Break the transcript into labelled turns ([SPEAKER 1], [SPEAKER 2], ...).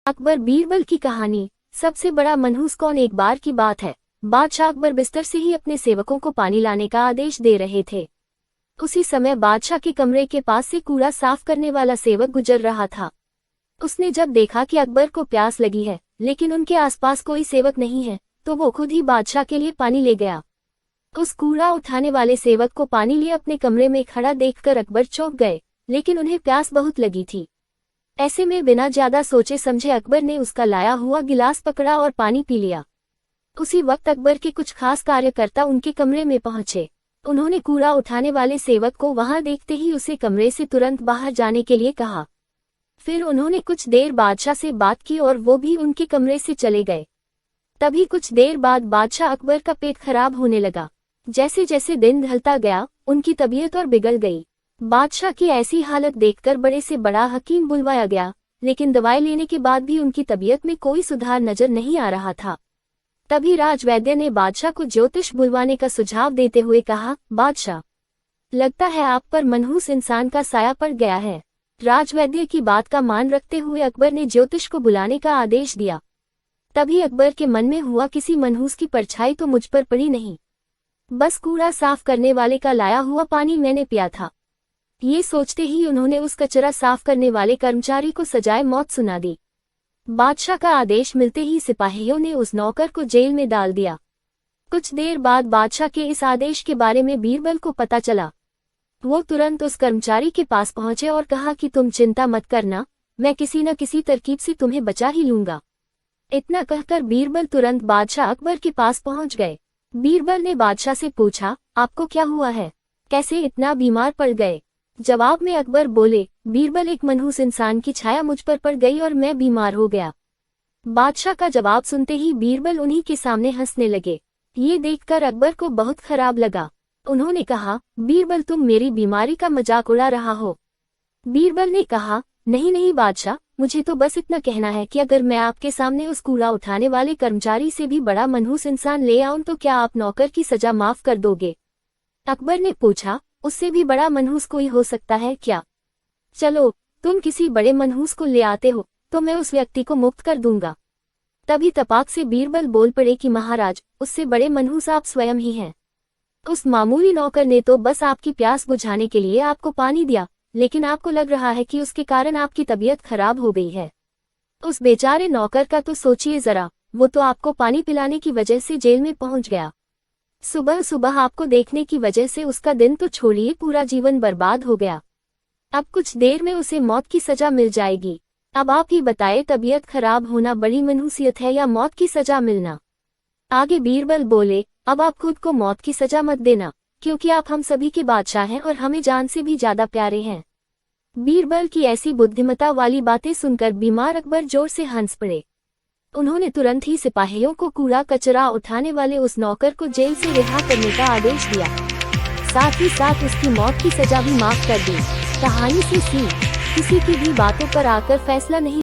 [SPEAKER 1] अकबर बीरबल की कहानी। सबसे बड़ा मनहूस कौन। एक बार की बात है, बादशाह अकबर बिस्तर से ही अपने सेवकों को पानी लाने का आदेश दे रहे थे। उसी समय बादशाह के कमरे के पास से कूड़ा साफ करने वाला सेवक गुजर रहा था। उसने जब देखा कि अकबर को प्यास लगी है लेकिन उनके आसपास कोई सेवक नहीं है, तो वो खुद ही बादशाह के लिए पानी ले गया। उस कूड़ा उठाने वाले सेवक को पानी लिए अपने कमरे में खड़ा देखकर अकबर चौंक गए, लेकिन उन्हें प्यास बहुत लगी थी। ऐसे में बिना ज्यादा सोचे समझे अकबर ने उसका लाया हुआ गिलास पकड़ा और पानी पी लिया। उसी वक्त अकबर के कुछ खास कार्यकर्ता उनके कमरे में पहुंचे। उन्होंने कूड़ा उठाने वाले सेवक को वहां देखते ही उसे कमरे से तुरंत बाहर जाने के लिए कहा। फिर उन्होंने कुछ देर बादशाह से बात की और वो भी उनके कमरे से चले गए। तभी कुछ देर बाद बादशाह अकबर का पेट खराब होने लगा। जैसे जैसे दिन ढलता गया उनकी तबीयत और बिगड़ गई। बादशाह की ऐसी हालत देखकर बड़े से बड़ा हकीम बुलवाया गया, लेकिन दवाई लेने के बाद भी उनकी तबीयत में कोई सुधार नजर नहीं आ रहा था। तभी राजवैद्य ने बादशाह को ज्योतिष बुलवाने का सुझाव देते हुए कहा, बादशाह, लगता है आप पर मनहूस इंसान का साया पड़ गया है। राजवैद्य की बात का मान रखते हुए अकबर ने ज्योतिष को बुलाने का आदेश दिया। तभी अकबर के मन में हुआ, किसी मनहूस की परछाई तो मुझ पर पड़ी नहीं, बस कूड़ा साफ करने वाले का लाया हुआ पानी मैंने पिया था। ये सोचते ही उन्होंने उस कचरा साफ करने वाले कर्मचारी को सजाए मौत सुना दी। बादशाह का आदेश मिलते ही सिपाहियों ने उस नौकर को जेल में डाल दिया। कुछ देर बाद बादशाह के इस आदेश के बारे में बीरबल को पता चला। वो तुरंत उस कर्मचारी के पास पहुंचे और कहा कि तुम चिंता मत करना, मैं किसी न किसी तरकीब से तुम्हें बचा ही लूंगा। इतना कहकर बीरबल तुरंत बादशाह अकबर के पास पहुंच गए। बीरबल ने बादशाह से पूछा, आपको क्या हुआ है, कैसे इतना बीमार पड़ गए। जवाब में अकबर बोले, बीरबल, एक मनहूस इंसान की छाया मुझ पर पड़ गई और मैं बीमार हो गया। बादशाह का जवाब सुनते ही बीरबल उन्हीं के सामने हंसने लगे। ये देखकर अकबर को बहुत खराब लगा। उन्होंने कहा, बीरबल, तुम मेरी बीमारी का मजाक उड़ा रहा हो। बीरबल ने कहा, नहीं नहीं बादशाह, मुझे तो बस इतना कहना है कि अगर मैं आपके सामने उस कूड़ा उठाने वाले कर्मचारी से भी बड़ा मनहूस इंसान ले आऊं तो क्या आप नौकर की सजा माफ कर दोगे। अकबर ने पूछा, उससे भी बड़ा मनहूस कोई हो सकता है क्या। चलो, तुम किसी बड़े मनहूस को ले आते हो तो मैं उस व्यक्ति को मुक्त कर दूंगा। तभी तपाक से बीरबल बोल पड़े कि महाराज, उससे बड़े मनहूस आप स्वयं ही हैं। उस मामूली नौकर ने तो बस आपकी प्यास बुझाने के लिए आपको पानी दिया, लेकिन आपको लग रहा है कि उसके कारण आपकी तबीयत खराब हो गई है। उस बेचारे नौकर का तो सोचिए जरा, वो तो आपको पानी पिलाने की वजह से जेल में पहुंच गया। सुबह सुबह आपको देखने की वजह से उसका दिन तो छोड़िए, पूरा जीवन बर्बाद हो गया। अब कुछ देर में उसे मौत की सजा मिल जाएगी। अब आप ही बताएं, तबीयत खराब होना बड़ी मनहूसियत है या मौत की सजा मिलना। आगे बीरबल बोले, अब आप खुद को मौत की सजा मत देना, क्योंकि आप हम सभी के बादशाह हैं और हमें जान से भी ज्यादा प्यारे हैं। बीरबल की ऐसी बुद्धिमता वाली बातें सुनकर बीमार अकबर जोर से हंस पड़े। उन्होंने तुरंत ही सिपाहियों को कूड़ा कचरा उठाने वाले उस नौकर को जेल से रिहा करने का आदेश दिया। साथ ही साथ उसकी मौत की सजा भी माफ कर दी। कहानी से सीख, किसी की भी बातों पर आकर फैसला नहीं